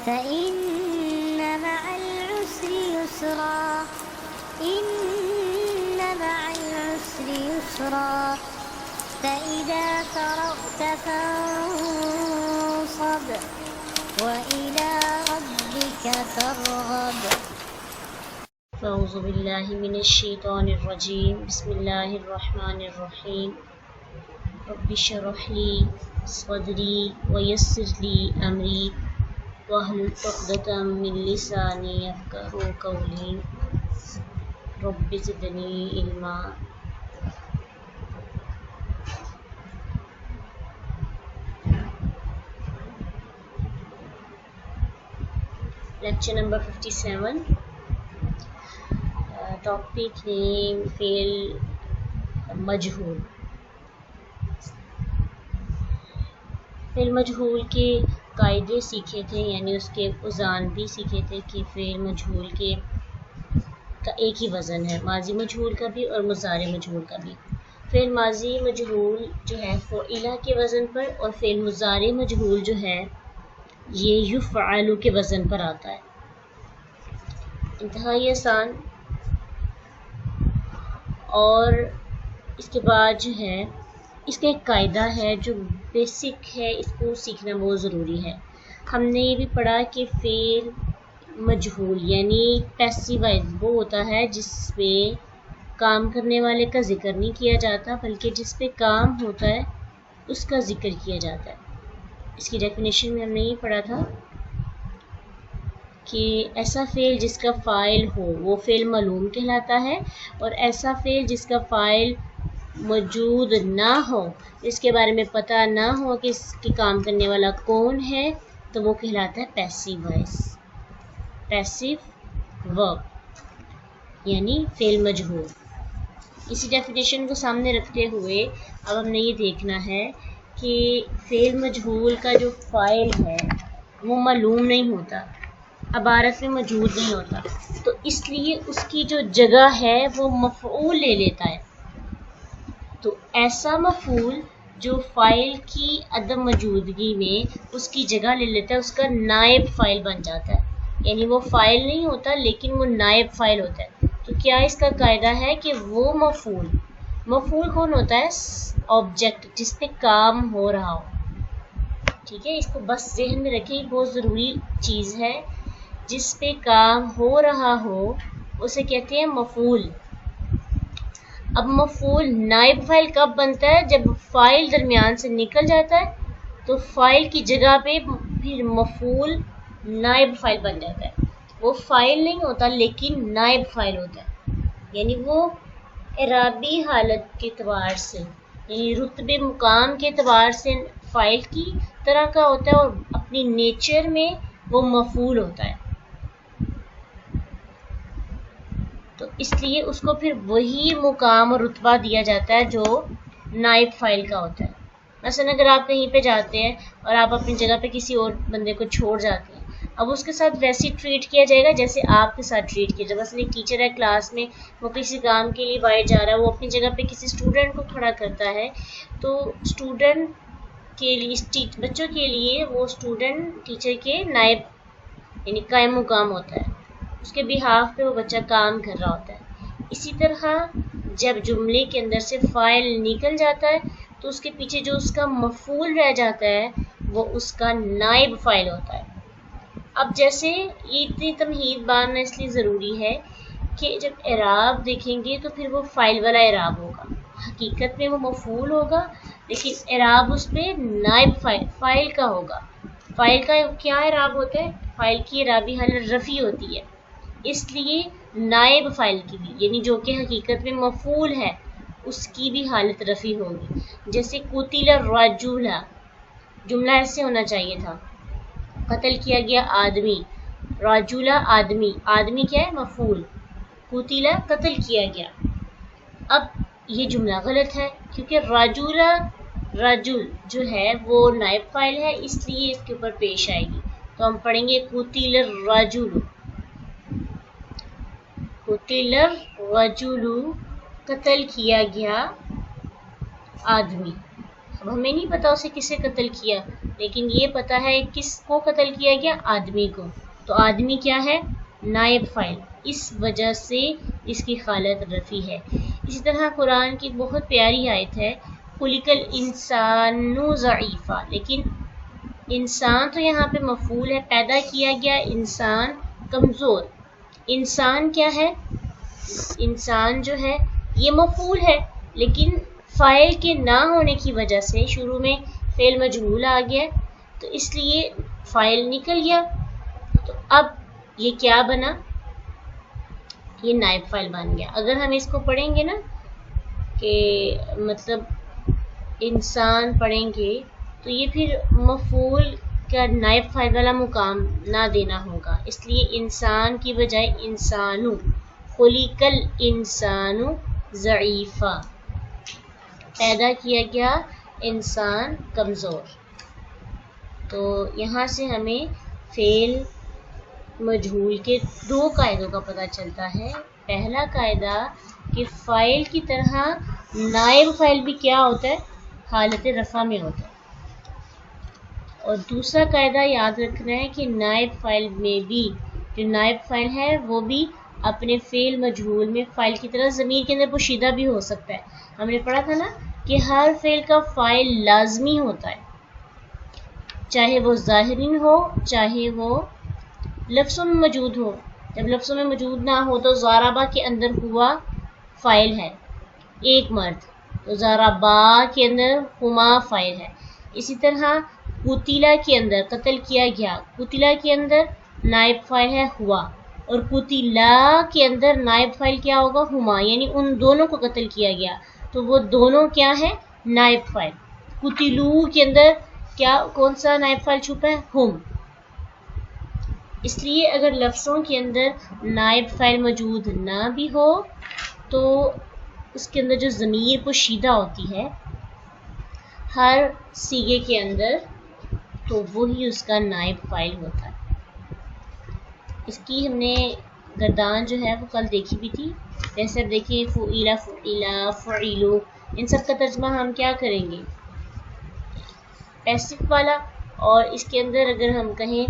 فإن مع العسر يسرا إن مع العسر يسرا فإذا فرغت فانصب وإلى ربك فارغب. اعوذ باللہ من الشیطان الرجیم. بسم اللہ الرحمن الرحیم. رب اشرح لی صدری ویسر لی امری واحلل عقدۃ من لسانی یفقہوا قولی. رب زدنی علما. Lecture number 57. ٹاپک نیم فعل مجہول. فعل مجہول کے قاعدے سیکھے تھے، یعنی اس کے اوزان بھی سیکھے تھے کہ فعل مجہول کے کا ایک ہی وزن ہے، ماضی مجہول کا بھی اور مضارع مجہول کا بھی. فعل ماضی مجہول جو ہے فعلہ کے وزن پر، اور فعل مضارع مجہول جو ہے یہ یفعل کے وزن پر آتا ہے. انتہائی آسان. اور اس کے بعد جو ہے اس کا ایک قاعدہ ہے جو بیسک ہے، اس کو سیکھنا بہت ضروری ہے. ہم نے یہ بھی پڑھا کہ فعل مجہول یعنی پیسیو وائز وہ ہوتا ہے جس پہ کام کرنے والے کا ذکر نہیں کیا جاتا، بلکہ جس پہ کام ہوتا ہے اس کا ذکر کیا جاتا ہے. اس کی ڈیفینیشن میں ہم نے یہ پڑھا تھا کہ ایسا فعل جس کا فاعل ہو وہ فعل معلوم کہلاتا ہے، اور ایسا فعل جس کا فاعل موجود نہ ہو، اس کے بارے میں پتہ نہ ہو کہ اس کی کام کرنے والا کون ہے، تو وہ کہلاتا ہے پیسیو وائس، پیسیو ورب یعنی فعل مجہول. اسی ڈیفینیشن کو سامنے رکھتے ہوئے اب ہم نے یہ دیکھنا ہے کہ فعل مجہول کا جو فاعل ہے وہ معلوم نہیں ہوتا، عبارت میں موجود نہیں ہوتا، تو اس لیے اس کی جو جگہ ہے وہ مفعول لے لیتا ہے. تو ایسا مفعول جو فاعل کی عدم موجودگی میں اس کی جگہ لے لیتا ہے، اس کا نائب فاعل بن جاتا ہے. یعنی وہ فاعل نہیں ہوتا لیکن وہ نائب فاعل ہوتا ہے. تو کیا اس کا قاعدہ ہے کہ وہ مفعول کون ہوتا ہے؟ آبجیکٹ جس پہ کام ہو رہا ہو. ٹھیک ہے، اس کو بس ذہن میں رکھیں، بہت ضروری چیز ہے. جس پہ کام ہو رہا ہو اسے کہتے ہیں مفعول. اب مفعول نائب فاعل کب بنتا ہے؟ جب فاعل درمیان سے نکل جاتا ہے تو فاعل کی جگہ پہ پھر مفعول نائب فاعل بن جاتا ہے. وہ فاعل نہیں ہوتا لیکن نائب فاعل ہوتا ہے. یعنی وہ اعرابی حالت کے اعتبار سے، یعنی رتبے مقام کے اعتبار سے فاعل کی طرح کا ہوتا ہے، اور اپنی نیچر میں وہ مفعول ہوتا ہے. تو اس لیے اس کو پھر وہی مقام اور رتبہ دیا جاتا ہے جو نائب فاعل کا ہوتا ہے. مثلا اگر آپ کہیں پہ جاتے ہیں اور آپ اپنی جگہ پہ کسی اور بندے کو چھوڑ جاتے ہیں، اب اس کے ساتھ ویسے ٹریٹ کیا جائے گا جیسے آپ کے ساتھ ٹریٹ کیا جائے. مثلا ایک ٹیچر ہے کلاس میں، وہ کسی کام کے لیے باہر جا رہا ہے، وہ اپنی جگہ پہ کسی اسٹوڈنٹ کو کھڑا کرتا ہے، تو اسٹوڈنٹ کے لیے، بچوں کے لیے وہ اسٹوڈنٹ ٹیچر کے نائب یعنی قائم مقام ہوتا ہے، اس کے بہاف پہ وہ بچہ کام کر رہا ہوتا ہے. اسی طرح جب جملے کے اندر سے فاعل نکل جاتا ہے تو اس کے پیچھے جو اس کا مفعول رہ جاتا ہے وہ اس کا نائب فاعل ہوتا ہے. اب جیسے یہ اتنی تمہید باننا اس لیے ضروری ہے کہ جب اعراب دیکھیں گے تو پھر وہ فاعل والا اعراب ہوگا، حقیقت میں وہ مفعول ہوگا لیکن اعراب اس پہ نائب فاعل کا ہوگا. فاعل کا کیا اعراب ہوتا ہے؟ فاعل کی اعرابی حالت رفع ہوتی ہے، اس لیے نائب فاعل کی بھی، یعنی جو کہ حقیقت میں مفعول ہے، اس کی بھی حالت رفع ہوگی. جیسے قتل الرجل، جملہ ایسے ہونا چاہیے تھا، قتل کیا گیا آدمی، رجل آدمی، آدمی کیا ہے؟ مفعول، قتل قتل کیا گیا. اب یہ جملہ غلط ہے کیونکہ رجل جو ہے وہ نائب فاعل ہے، اس لیے اس کے اوپر پیش آئے گی. تو ہم پڑھیں گے قتل الرجل، قتل الرجل قتل کیا گیا آدمی. اب ہمیں نہیں پتا اسے کسے قتل کیا، لیکن یہ پتا ہے کس کو قتل کیا گیا، آدمی کو. تو آدمی کیا ہے، نائب فاعل، اس وجہ سے اس کی حالت رفع ہے. اسی طرح قرآن کی بہت پیاری آیت ہے، خلق الانسان ضعیفا، لیکن انسان تو یہاں پہ مفعول ہے، پیدا کیا گیا انسان کمزور. انسان کیا ہے، انسان جو ہے یہ مفعول ہے، لیکن فاعل کے نہ ہونے کی وجہ سے شروع میں فعل مجہول آ گیا، تو اس لیے فاعل نکل گیا. تو اب یہ کیا بنا، یہ نائب فاعل بن گیا. اگر ہم اس کو پڑھیں گے نا کہ مطلب انسان پڑھیں گے تو یہ پھر مفعول کا نائب فاعل والا مقام نہ دینا ہوگا، اس لیے انسان کی بجائے انسانو، خلق الانسان ضعیفا، پیدا کیا گیا انسان کمزور. تو یہاں سے ہمیں فعل مجہول کے دو قاعدوں کا پتہ چلتا ہے. پہلا قاعدہ کہ فاعل کی طرح نائب فاعل بھی کیا ہوتا ہے، حالت رفع میں ہوتا ہے. اور دوسرا قاعدہ یاد رکھنا ہے کہ نائب فاعل میں بھی، جو نائب فاعل ہے وہ بھی اپنے فعل مجہول میں فاعل کی طرح ضمیر کے اندر پوشیدہ بھی ہو سکتا ہے. ہم نے پڑھا تھا نا کہ ہر فعل کا فاعل لازمی ہوتا ہے، چاہے وہ ظاہرین ہو چاہے وہ لفظوں میں موجود ہو. جب لفظوں میں موجود نہ ہو تو ضربہ کے اندر ہوا فاعل ہے، ایک مرد، تو ضربہ کے اندر ہما فاعل ہے. اسی طرح قتلہ کے اندر قتل کیا گیا، قتلہ کے اندر نائب فاعل ہے ہوا، اور قتلہ کے اندر نائب فاعل کیا ہوگا، ہما، یعنی ان دونوں کو قتل کیا گیا، تو وہ دونوں کیا ہے، نائب فاعل. قتلو کے اندر کیا، کون سا نائب فاعل چھپا ہے، ہم. اس لیے اگر لفظوں کے اندر نائب فاعل موجود نہ بھی ہو تو اس کے اندر جو ضمیر پوشیدہ ہوتی ہے ہر صیغے کے اندر، تو وہی اس کا نائب فاعل ہوتا ہے. اس کی ہم نے گردان جو ہے وہ کل دیکھی بھی تھی. جیسے اب دیکھیں فعیلا، فعیلا، فعیلو، ان سب کا ترجمہ ہم کیا کریں گے، پیسو والا. اور اس کے اندر اگر ہم کہیں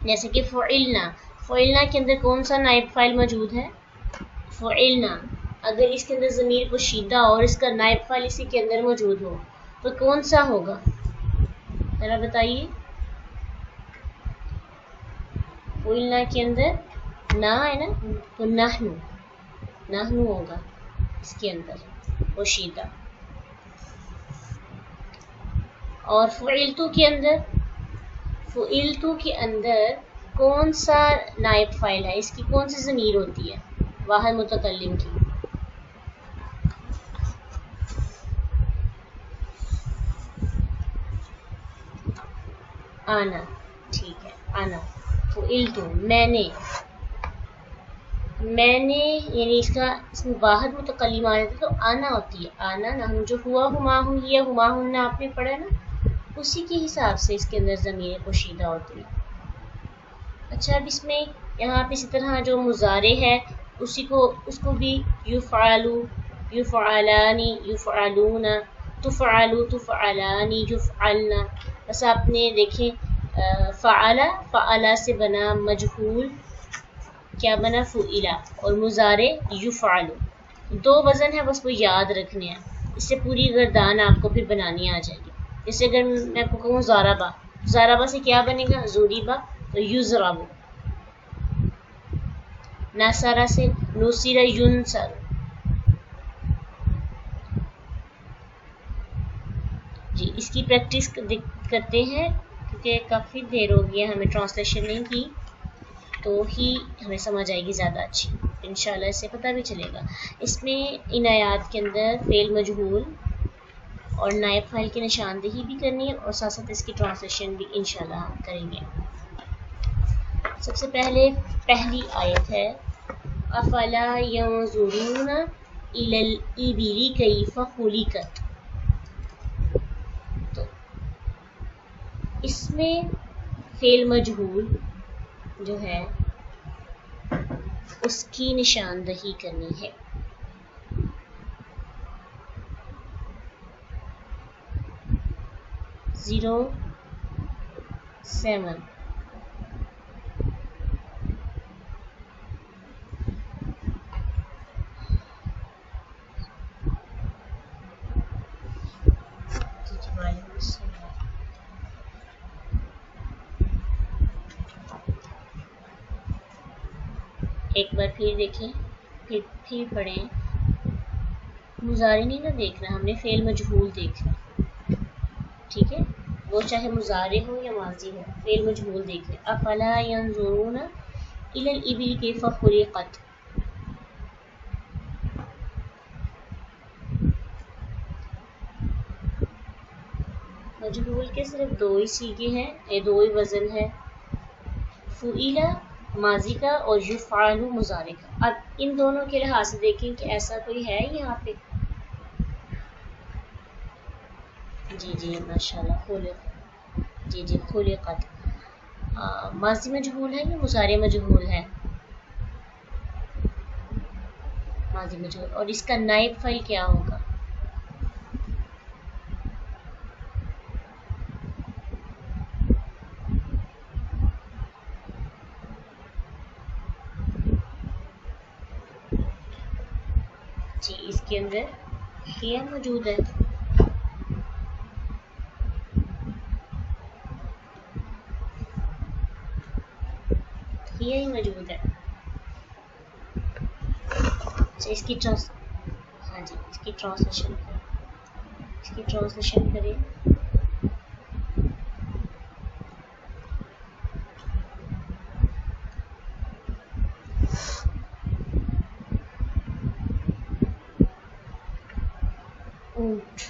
جیسے کہ فعلنا، فعلنا کے اندر کون سا نائب فاعل موجود ہے، فعلنا. اگر اس کے اندر ضمیر پوشیدہ اور اس کا نائب فاعل اسی کے اندر موجود ہو تو کون سا ہوگا، ذرا بتائیے. فعلنا کے اندر نہ ہے نا، تو نحنو، نحنو ہوگا اس کے اندر پوشیدہ. اور فعلتو کے اندر، فعلتو کے اندر کون سا نائب فاعل ہے، اس کی کون سی ضمیر ہوتی ہے، واحد متکلم کی، آنا. ٹھیک ہے، آنا. فعلتو، میں نے، میں نے، یعنی اس کا اس میں واحد متکلم آ رہتا تو آنا ہوتی ہے. آنا نہ جو ہوا ہما ہوں یا ہما ہوں نہ آپ نے پڑھا نا، اسی کے حساب سے اس کے اندر ضمیر پوشیدہ ہوتی ہے. اچھا، اب اس میں یہاں پہ اسی طرح جو مضارع ہے اس کو بھی یفعلو، یفعلانی، یفعلون، تفعلو، تفعلانی، یفعلنا. بس آپ نے دیکھیں فعلا، فعلا سے بنا مجہول، کیا بنا، فعلا، اور مضارع یفعلو. دو وزن ہے، بس وہ یاد رکھنے ہیں، اس سے پوری گردان آپ کو پھر بنانی آ جائے گی. جیسے اگر میں آپ کو کہوں ضربہ، ضربہ سے کیا بنے گا، ضربہ، تو یضرب. نصر سے نصر، ینصر. جی، اس کی پریکٹس کرتے ہیں کیونکہ کافی دیر ہو گیا ہمیں ٹرانسلیشن نہیں کی، تو ہی ہمیں سمجھ آئے گی زیادہ اچھی. انشاءاللہ اس سے پتہ بھی چلے گا. اس میں ان آیات کے اندر فعل مجہول اور نائب فاعل کی نشاندہی بھی کرنی ہے، اور ساتھ ساتھ اس کی ٹرانسلیشن بھی انشاءاللہ ہم کریں گے. سب سے پہلے پہلی آیت ہے افلا ينظرون الى الابل كيف خلقت. تو اس میں فعل مجہول جو ہے اس کی نشاندہی کرنی ہے. 07. ایک بار پھر دیکھیں، پھر پڑھیں. مضارع نہیں نا دیکھنا، ہم نے فعل مجہول دیکھنا. ٹھیک ہے، وہ چاہے مضارع ہو یا ماضی ہو، فعل مجہول دیکھ لیں. افلا ينظرون الى الابل كيف خلقت. مجہول کے صرف 2 ہی صیغے ہیں، 2 ہی وزن ہے، فعل ماضی کا اور یفعل مضارع کا. اب ان دونوں کے لحاظ سے دیکھیں کہ ایسا کوئی ہے یہاں پہ. جی ماشاءاللہ، خلق. جی خلقت. ماضی مجہول ہے یا مضارع مجہول ہے؟ ماضی مجہول. اور اس کا نائب فاعل کیا ہوگا؟ جی اس کے اندر ہی موجود ہے. ہی موجود ہے. اس کی ٹرانسلیشن کریں. اونٹ،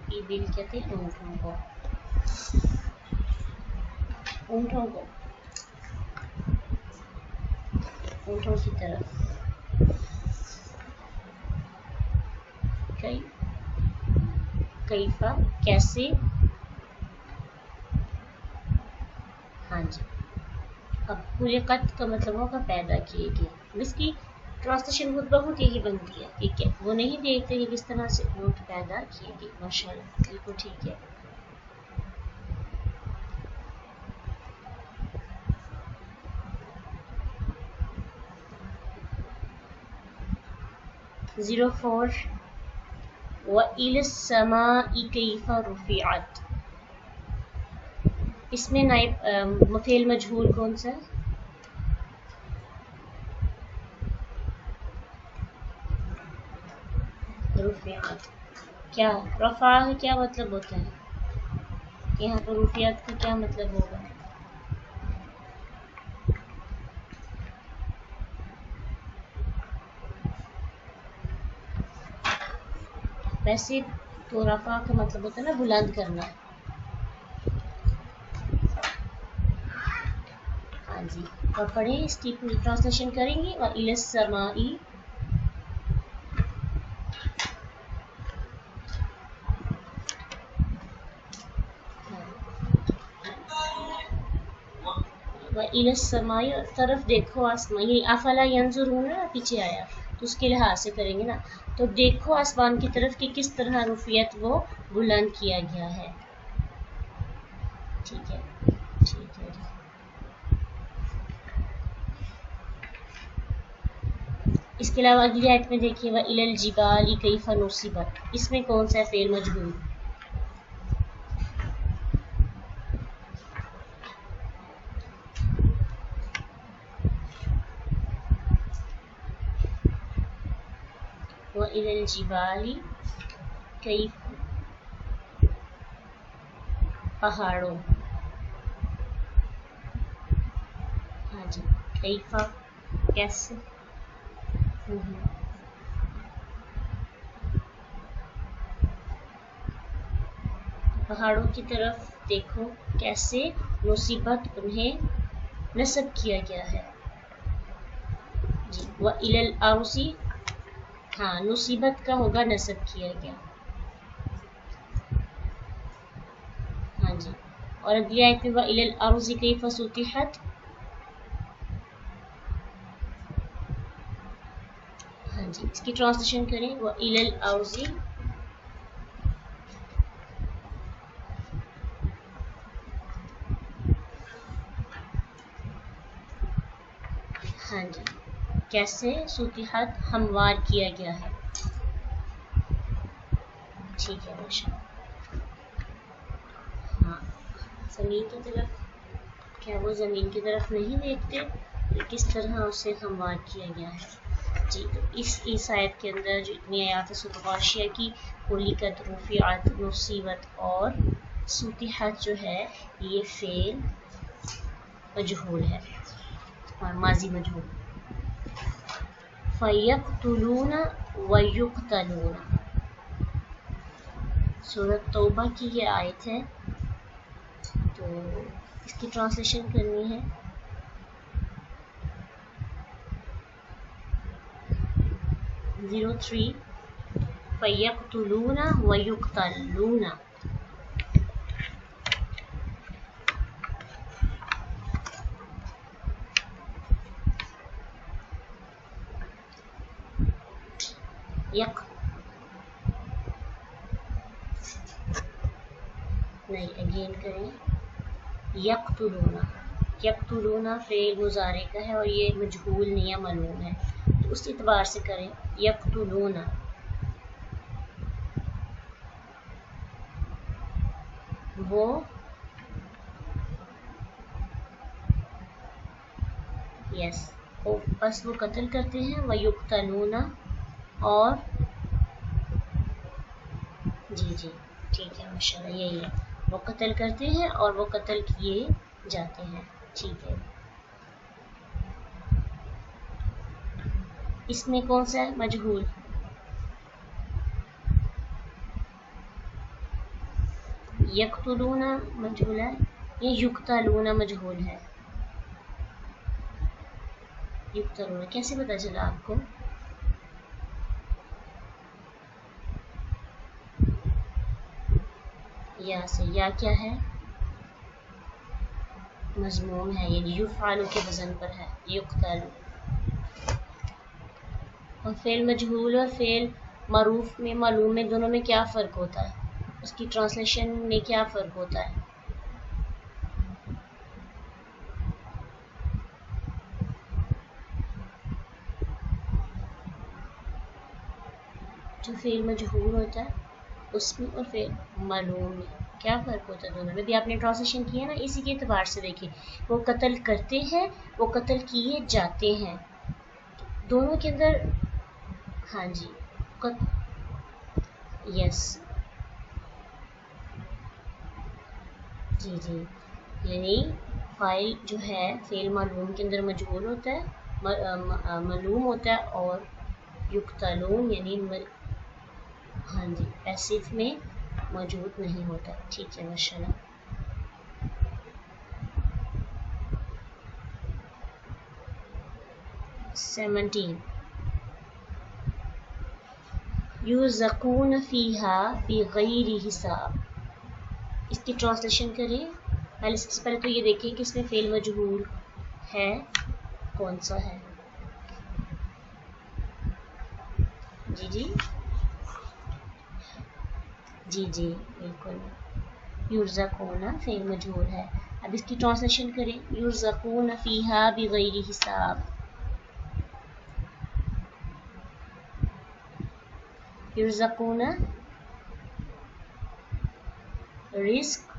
ایبل کہتے ہیں اونٹوں کو. اونٹوں کی طرف. کیفا کیسے. ہاں جی. اب خلقت کا مطلب ہوگا پیدا کیے گئے. اس کی ٹرانسلیشن خود بخود یہی بنتی ہے. ٹھیک ہے، وہ نہیں دیکھتے کہ کس طرح سے اونٹ پیدا کیے گئے. ماشاءاللہ بالکل ٹھیک ہے. زیرو 4. وَإِلَى السَّمَاءِ كَيْفَ رُفِعَتْ. اس میں نائب فعل مجہول کون سا ہے؟ رفعت. کیا رفع کا کیا مطلب ہوتا ہے؟ یہاں پر رفعت کا کیا مطلب ہوگا؟ ویسے تو رفع کا مطلب ہوتا ہے نا بلند کرنا. ہاں جی. اور پڑھیں، اس کی پوری ٹرانسلیشن کریں گے. وَإِلَى السَّمَاءِ. وَإِلَى السَّمَاءِ طرف دیکھو آسمان. یہ افلا ينظرون پیچھے آیا تو اس کے لحاظ سے کریں گے نا. تو دیکھو آسمان کی طرف کہ کس طرح رفعت وہ بلند کیا گیا ہے. ٹھیک ہے. اس کے علاوہ اگلی آیت میں دیکھیے وَإِلَى الْجِبَالِ كَيْفَ نُصِبَتْ. اس میں کون سا فعل مجہول؟ وَإِلَى الْجِبَالِ كَيْفَ. پہاڑوں. ہاں جی. کیفا کیسے. پہاڑوں کی طرف دیکھو کیسے نصیبت انہیں نصب کیا گیا ہے. جی. وَإِلَى الْأَرْضِ. ہاں نصیبت کا ہوگا نصب کیا گیا. ہاں جی. اور اگلی آیت میں وَإِلَى الْأَرْضِ كَيْفَ سُطِحَتْ. ہاں جی. اس کی ٹرانسلیشن کریں. وَإِلَى الْأَرْضِ ہاں جی، کیسے سطحت ہموار کیا گیا ہے. ٹھیک ہے ماشاء اللہ. ہاں، زمین کی طرف، کیا وہ زمین کی طرف نہیں دیکھتے؟ کس طرح اسے ہموار کیا گیا ہے. جی، تو اس آیت کے اندر جو اتنی آیات سطحاشیہ کی خلقت، رفعت، نصبت اور سطحت جو ہے یہ فعل مجہول ہے اور ماضی مجہول. فَيَقْتُلُونَ وَيُقْتَلُونَ، سورۃ توبہ کی یہ آیت ہے، تو اس کی ٹرانسلیشن کرنی ہے. فَيَقْتُلُونَ وَيُقْتَلُونَ. نہیں، اگین کریں. یقتلون، یقتلون فعل مضارع کا ہے اور یہ مجہول نہیں ہے، معلوم ہے، تو اس اعتبار سے کریں. یقتلون، وہ یس بس وہ قتل کرتے ہیں. وَيُقْتَلُونَ، اور جی ٹھیک ہے ماشاء اللہ، یہی ہے، وہ قتل کرتے ہیں اور وہ قتل کیے جاتے ہیں. ٹھیک ہے، اس میں کون سا ہے مجہول؟ یقتلون مجہول ہے یا یقتلون مجہول ہے؟ یقتلون کیسے پتا چلا آپ کو؟ یا سے، یا کیا ہے؟ مضموم ہے، یعنی یفعل کے وزن پر ہے، یقتل. اور فعل مجہول اور فعل معروف میں، معلوم میں، دونوں میں کیا فرق ہوتا ہے؟ اس کی ٹرانسلیشن میں کیا فرق ہوتا ہے؟ جو فعل مجہول ہوتا ہے اس میں اور فعل معلوم میں کیا فرق ہوتا ہے؟ دونوں میں بھی آپ نے ٹرانسلیشن کیا نا، اسی کے اعتبار سے دیکھیں. وہ قتل کرتے ہیں، وہ قتل کیے جاتے ہیں، دونوں کے اندر. ہاں جی، یس، جی یعنی فاعل جو ہے فعل معلوم کے اندر مجہول ہوتا ہے، معلوم ہوتا ہے، اور یقتلون یعنی ہاں جی پیسف میں موجود نہیں ہوتا. ٹھیک ہے ماشاء اللہ. سیونٹین، یرزقون فیہا بغیر حساب. اس کی ٹرانسلیشن کریں. سب سے پہلے تو یہ دیکھیں کہ اس میں فعل مجہول ہے کون سا ہے. جی بالکل، یرزقون فعل مجہول ہے. اب اس کی ٹرانسلیشن کریں. یرزقون فیہا بغیر حساب. یرزقون رزق،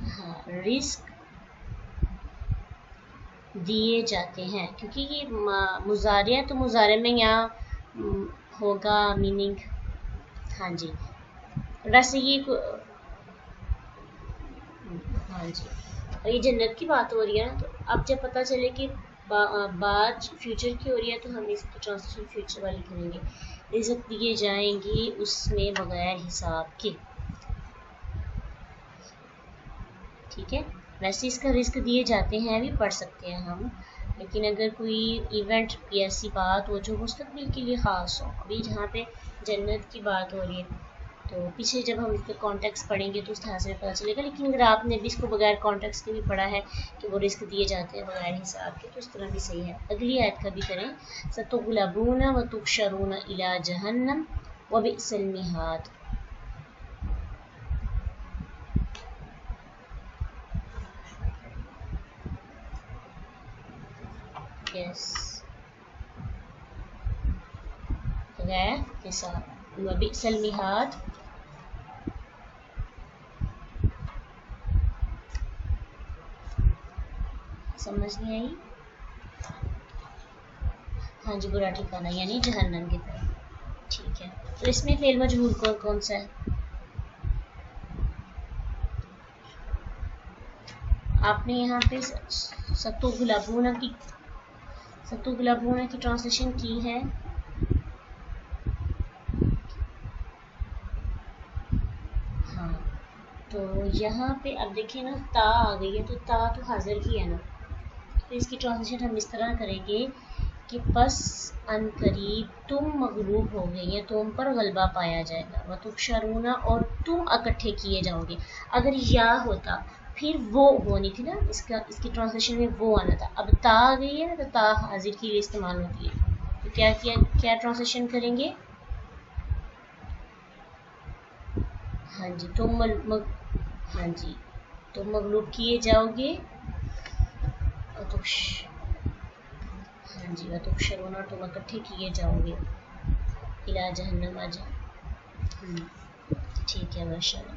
ہاں رزق دیے جاتے ہیں، کیونکہ یہ مضارع ہے تو مضارع میں یہاں ہوگا میننگ. ہاں جی، ویسے یہ ہاں جی، اور یہ جنت کی بات ہو رہی ہے نا، تو اب جب پتہ چلے کہ بات فیوچر کی ہو رہی ہے تو ہم اس کی ٹرانسلیشن فیوچر والی کریں گے. رزق دیے جائیں گے اس میں بغیر حساب کے. ٹھیک ہے، ویسے اس کا رزق دیے جاتے ہیں بھی پڑھ سکتے ہیں ہم، لیکن اگر کوئی ایونٹ یا ایسی بات ہو جو مستقبل کے لیے خاص ہو. ابھی جہاں پہ جنت کی بات ہو رہی ہے تو پیچھے جب ہم اس کے کانٹیکس پڑھیں گے تو اس طرح سے پتہ چلے گا. لیکن اگر آپ نے بھی اس کو بغیر کانٹیکس کے بھی پڑھا ہے کہ وہ رزق دیے جاتے ہیں بغیر حساب کے، تو اس طرح بھی صحیح ہے. اگلی آیت کا بھی کریں. ستغلبون وتحشرون الی جہنم وبئس المہاد. yes غیر کے ساتھ وبئس المہاد سمجھ نہیں آئی؟ ہاں جی برا ٹھکانہ یعنی جہنم کی طرف. ٹھیک ہے تو اس میں فعل مجہول کون سا ہے؟ آپ نے یہاں پہ ستغلبون کی ٹرانسلیشن کی ہے. ہاں تو یہاں پہ اب دیکھیں نا تا آ گئی ہے تو تا تو حاضر کی ہے نا. تو اس کی ٹرانسلیشن ہم اس طرح کریں گے کہ پس ان قریب تم مغلوب ہو گئے یا تم پر غلبہ پایا جائے گا. وتحشرون اور تم اکٹھے کیے جاؤ گے. اگر یا ہوتا پھر وہ ہونی تھی نا اس کی ٹرانسلیشن میں وہ آنا تھا. اب تا آ گئی ہے نا تو تا حاضر کے لیے استعمال ہوتی ہے. تو کیا ٹرانسلیشن کریں گے؟ ہاں جی تم مغلوب کیے جاؤ گے. ہاں جی وتحشرون اور تم اکٹھے کیے جاؤ گے الی جہنم آجا. ٹھیک ہے ماشاء اللہ.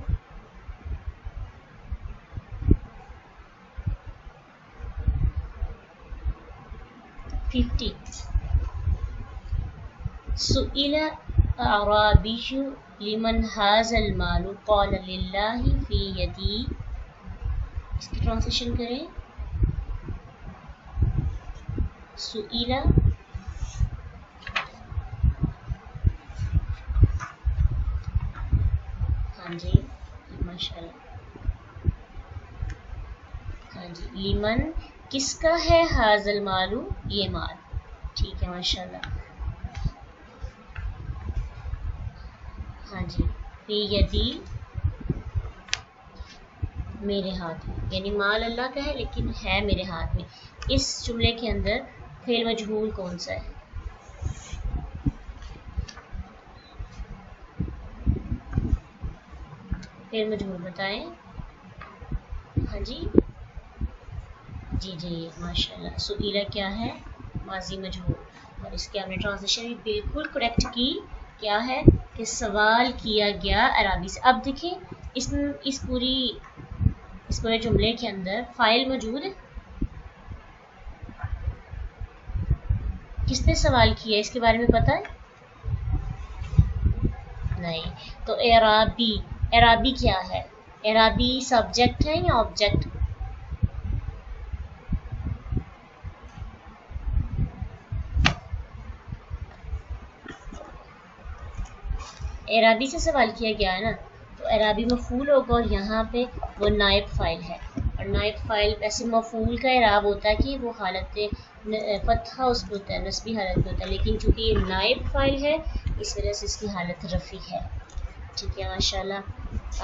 سئل اعرابی لمن هذا المال قال للہ فی یدی. اس کی ٹرانسلیشن کریں. سئل ہاں جی ماشاء اللہ. ہاں جی لمن کس کا ہے هذا المال یہ مال. ٹھیک ہے ماشاء اللہ. ہاں جی فی یدی میرے ہاتھ میں یعنی مال اللہ کا ہے لیکن ہے میرے ہاتھ میں. اس جملے کے اندر فعل مجہول کون سا ہے؟ فعل مجہول بتائیں. ہاں جی جی ماشاء اللہ. سئیلا کیا ہے؟ ماضی مجہول. اور اس کے ہم نے ٹرانسلیشن بھی بالکل کریکٹ کی. کیا ہے کہ سوال کیا گیا عربی سے. اب دیکھیں اس پورے جملے کے اندر فاعل موجود ہے. کس نے سوال کیا اس کے بارے میں پتہ ہے؟ نہیں. تو اعرابی کیا ہے؟ اعرابی سبجیکٹ ہے یا آبجیکٹ؟ اعرابی سے سوال کیا گیا ہے نا تو اعرابی مفعول ہوگا اور یہاں پہ وہ نائب فاعل ہے. اور نائب فاعل ویسے مفعول کا اعراب ہوتا ہے کہ وہ حالت فتحہ اس پہ ہوتا ہے نصبی حالت پہ ہوتا ہے لیکن چونکہ یہ نائب فاعل ہے اس وجہ سے اس کی حالت رفع ہے. ٹھیک ہے ماشاء اللہ.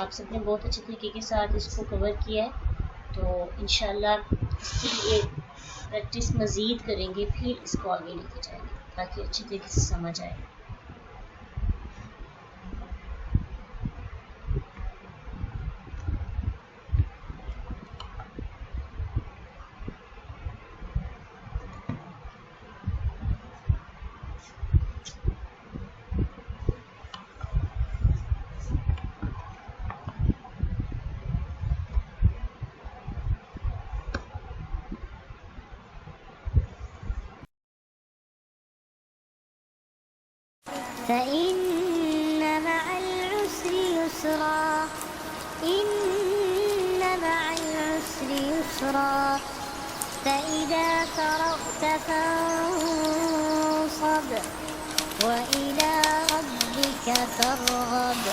آپ سب نے بہت اچھے طریقے کے ساتھ اس کو کور کیا ہے. تو انشاءاللہ اس کی ایک پریکٹس مزید کریں گے پھر اس کو آگے لے کے جائیں گے تاکہ اچھی طریقے سے سمجھ آئے. فإن مع العسر يسرا إن مع العسر يسرا فإذا فرغت فانصب وإلى ربك فارغب.